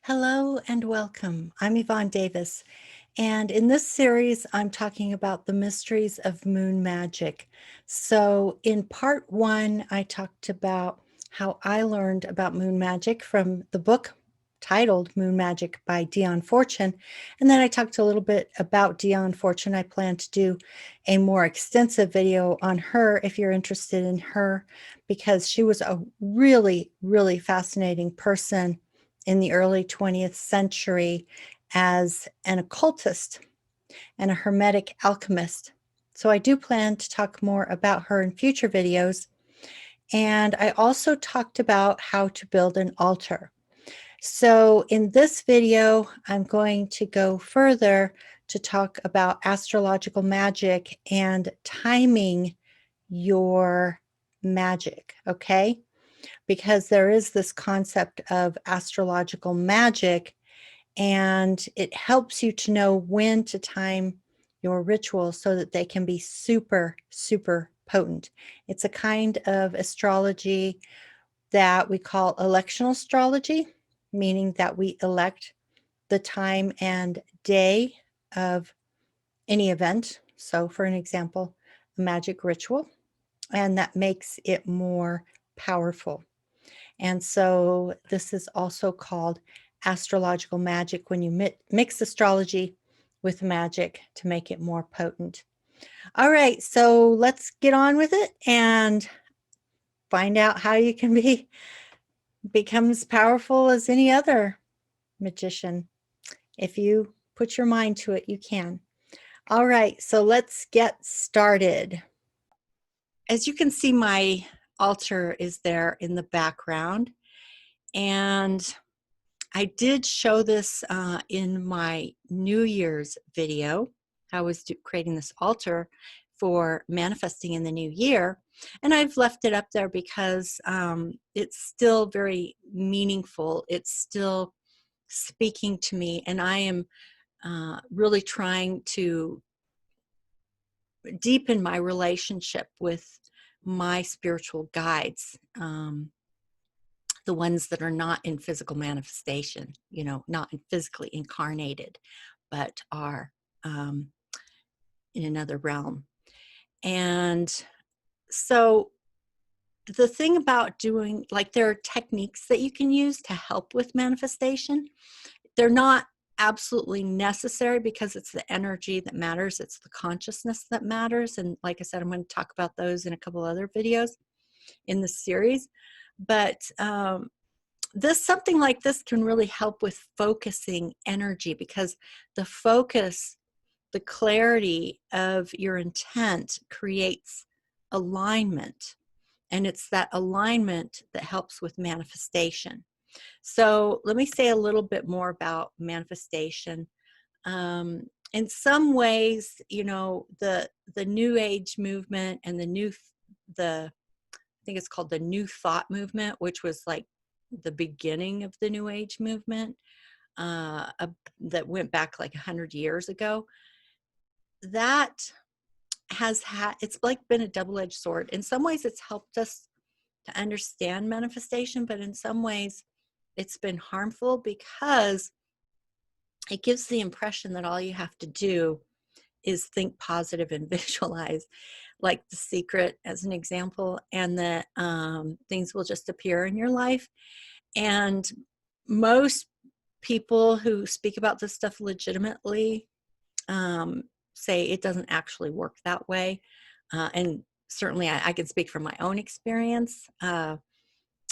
Hello and welcome. I'm Yvonne Davis, and in this series, I'm talking about the mysteries of moon magic. So, in part one, I talked about how I learned about moon magic from the book titled Moon Magic by Dion Fortune. And then I talked a little bit about Dion Fortune. I plan to do a more extensive video on her if you're interested in her, because she was a really, really fascinating person in the early 20th century as an occultist and a hermetic alchemist. So I do plan to talk more about her in future videos. And I also talked about how to build an altar. So in this video, I'm going to go further to talk about astrological magic and timing your magic, okay? Because there is this concept of astrological magic, and it helps you to know when to time your rituals so that they can be super, super potent. It's a kind of astrology that we call electional astrology, meaning that we elect the time and day of any event. So, for an example, a magic ritual, and that makes it more powerful. And so this is also called astrological magic when you mix astrology with magic to make it more potent. All right, so let's get on with it and find out how you can become as powerful as any other magician. If you put your mind to it, you can. All right, so let's get started. As you can see, my altar is there in the background, and I did show this in my New Year's video. I was creating this altar for manifesting in the new year, and I've left it up there because it's still very meaningful. It's still speaking to me, and I am really trying to deepen my relationship with my spiritual guides. The ones that are not in physical manifestation, not physically incarnated, but are in another realm. And so the thing about doing, like, there are techniques that you can use to help with manifestation. They're not absolutely necessary because it's the energy that matters. It's the consciousness that matters. And like I said, I'm going to talk about those in a couple other videos in this series. But something like this can really help with focusing energy, because the focus, the clarity of your intent creates alignment, and it's that alignment that helps with manifestation. So let me say a little bit more about manifestation. In some ways, the New Age movement and I think it's called the New Thought movement, which was like the beginning of the New Age movement, that went back like 100 years ago. That it's like been a double-edged sword. In some ways, it's helped us to understand manifestation, but in some ways, it's been harmful because it gives the impression that all you have to do is think positive and visualize, like The Secret as an example, and that things will just appear in your life. And most people who speak about this stuff legitimately say it doesn't actually work that way. And certainly I can speak from my own experience.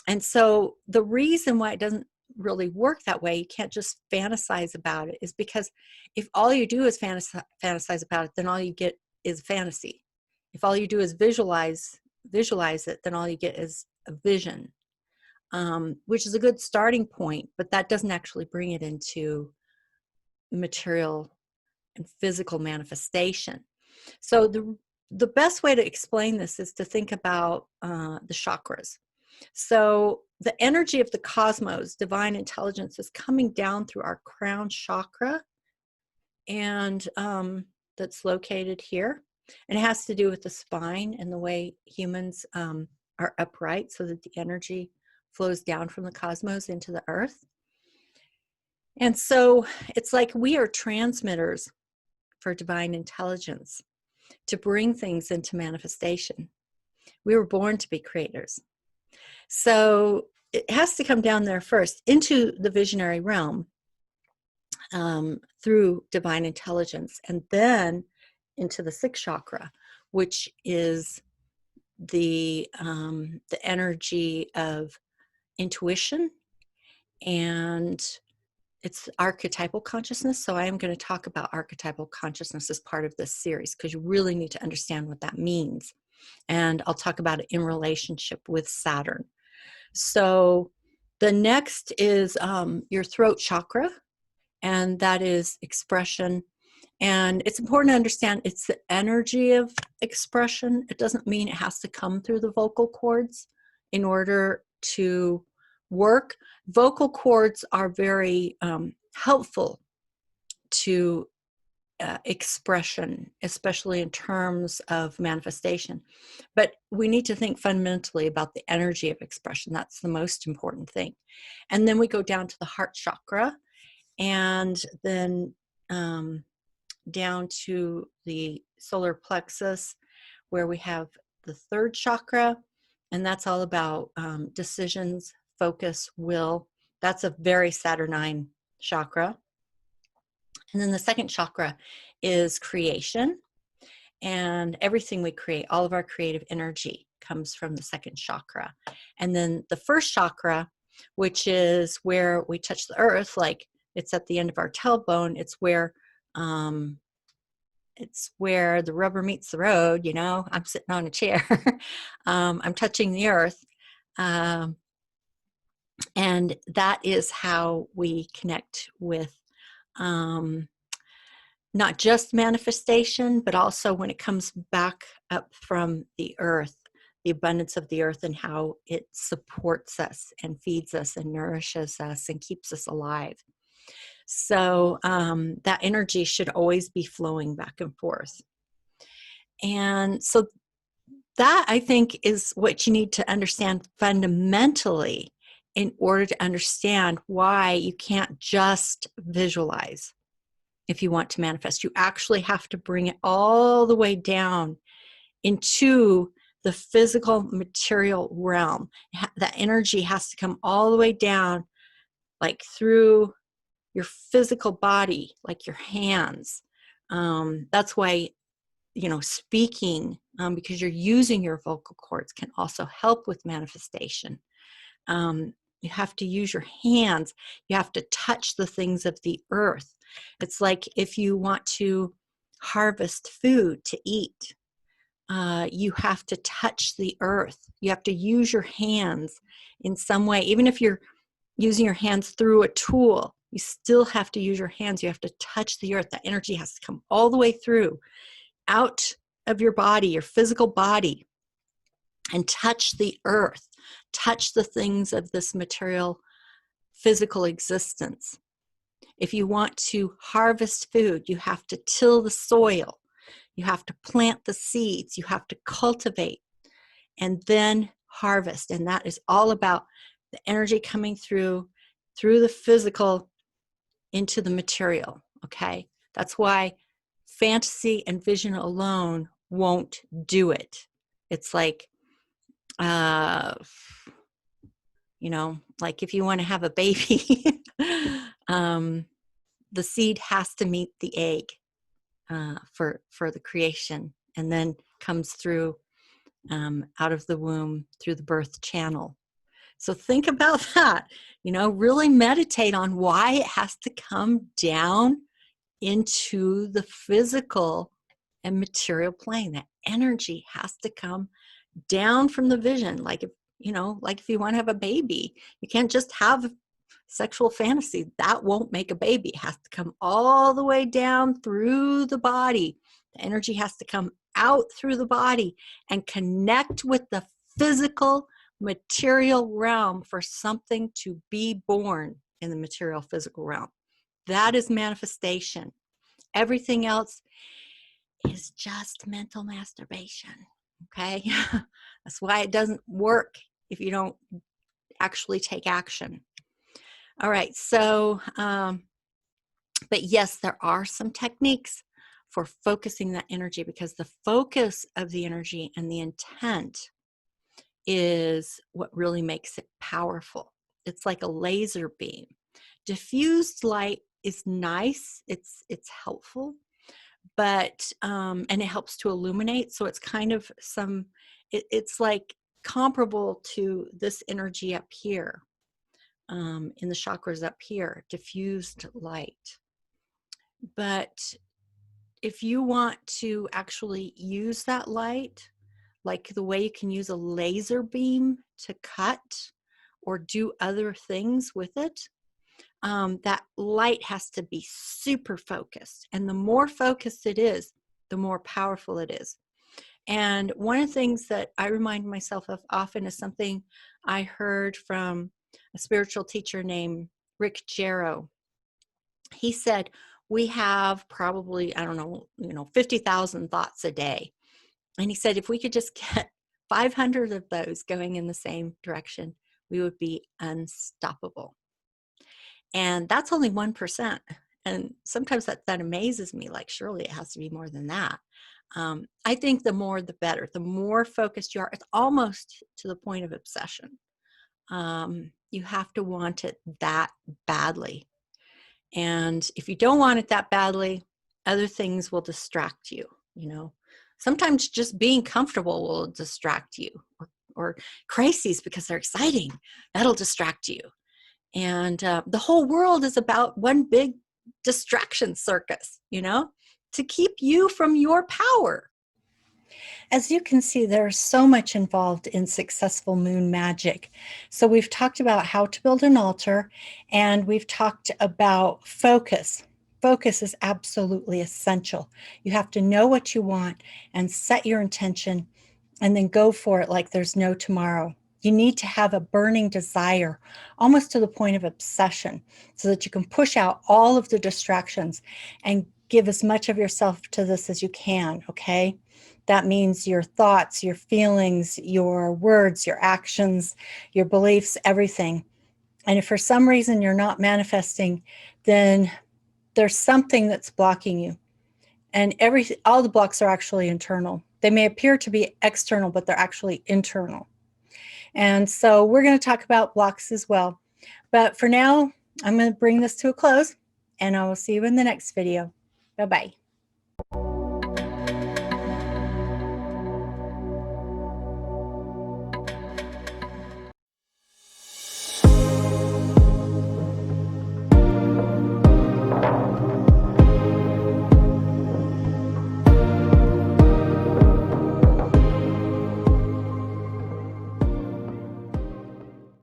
And so the reason why it doesn't really work that way, you can't just fantasize about it, is because if all you do is fantasize about it, then all you get is fantasy. If all you do is visualize it, then all you get is a vision, which is a good starting point, but that doesn't actually bring it into material and physical manifestation. So the best way to explain this is to think about the chakras. So the energy of the cosmos, divine intelligence, is coming down through our crown chakra, and that's located here. And it has to do with the spine and the way humans are upright so that the energy flows down from the cosmos into the earth. And so it's like we are transmitters for divine intelligence to bring things into manifestation. We were born to be creators. So it has to come down there first into the visionary realm through divine intelligence, and then into the sixth chakra, which is the energy of intuition, and it's archetypal consciousness. So I am going to talk about archetypal consciousness as part of this series because you really need to understand what that means. And I'll talk about it in relationship with Saturn. So the next is your throat chakra, and that is expression. And it's important to understand it's the energy of expression. It doesn't mean it has to come through the vocal cords in order to work. Vocal cords are very helpful to expression, especially in terms of manifestation. But we need to think fundamentally about the energy of expression. That's the most important thing. And then we go down to the heart chakra, and then down to the solar plexus, where we have the third chakra, and that's all about decisions, focus, will. That's a very Saturnine chakra. And then the second chakra is creation, and everything we create, all of our creative energy comes from the second chakra. And then the first chakra, which is where we touch the earth, like it's at the end of our tailbone. It's where the rubber meets the road. You know, I'm sitting on a chair. I'm touching the earth. And that is how we connect with not just manifestation, but also when it comes back up from the earth, the abundance of the earth and how it supports us and feeds us and nourishes us and keeps us alive. So that energy should always be flowing back and forth. And so that, I think, is what you need to understand fundamentally in order to understand why you can't just visualize. If you want to manifest, you actually have to bring it all the way down into the physical material realm. That energy has to come all the way down, like through your physical body, like your hands. That's why, speaking, because you're using your vocal cords, can also help with manifestation. You have to use your hands. You have to touch the things of the earth. It's like if you want to harvest food to eat, you have to touch the earth. You have to use your hands in some way. Even if you're using your hands through a tool, you still have to use your hands. You have to touch the earth. That energy has to come all the way through, out of your body, your physical body, and touch the earth, touch the things of this material, physical existence. If you want to harvest food, you have to till the soil. You have to plant the seeds. You have to cultivate and then harvest. And that is all about the energy coming through the physical into the material, okay? That's why fantasy and vision alone won't do it. It's like, like if you want to have a baby, the seed has to meet the egg for the creation, and then comes through out of the womb through the birth channel. So think about that, really meditate on why it has to come down into the physical and material plane. That energy has to come down from the vision. Like if you want to have a baby, you can't just have sexual fantasy. That won't make a baby. It has to come all the way down through the body. The energy has to come out through the body and connect with the physical material realm for something to be born in the material physical realm. That is manifestation. Everything else is just mental masturbation. Okay? That's why it doesn't work if you don't actually take action. All right. So, but yes, there are some techniques for focusing that energy, because the focus of the energy and the intent is what really makes it powerful. It's like a laser beam. Diffused light is nice. It's helpful, but and it helps to illuminate. So it's kind of it's like comparable to this energy up here, in the chakras up here, diffused light. But if you want to actually use that light, like the way you can use a laser beam to cut or do other things with it, that light has to be super focused. And the more focused it is, the more powerful it is. And one of the things that I remind myself of often is something I heard from a spiritual teacher named Rick Jarrow. He said, we have probably, I don't know, 50,000 thoughts a day. And he said, if we could just get 500 of those going in the same direction, we would be unstoppable. And that's only 1%. And sometimes that amazes me, like, surely it has to be more than that. I think the more, the better. The more focused you are, it's almost to the point of obsession. You have to want it that badly. And if you don't want it that badly, other things will distract you, you know. Sometimes just being comfortable will distract you, or crises because they're exciting. That'll distract you. And the whole world is about one big distraction circus, you know, to keep you from your power. As you can see, there's so much involved in successful moon magic. So we've talked about how to build an altar, and we've talked about focus. Focus is absolutely essential. You have to know what you want and set your intention, and then go for it like there's no tomorrow. You need to have a burning desire, almost to the point of obsession, so that you can push out all of the distractions and give as much of yourself to this as you can, okay? That means your thoughts, your feelings, your words, your actions, your beliefs, everything. And if for some reason you're not manifesting, then there's something that's blocking you. And all the blocks are actually internal. They may appear to be external, but they're actually internal. And so we're going to talk about blocks as well. But for now, I'm going to bring this to a close, and I will see you in the next video. Bye-bye.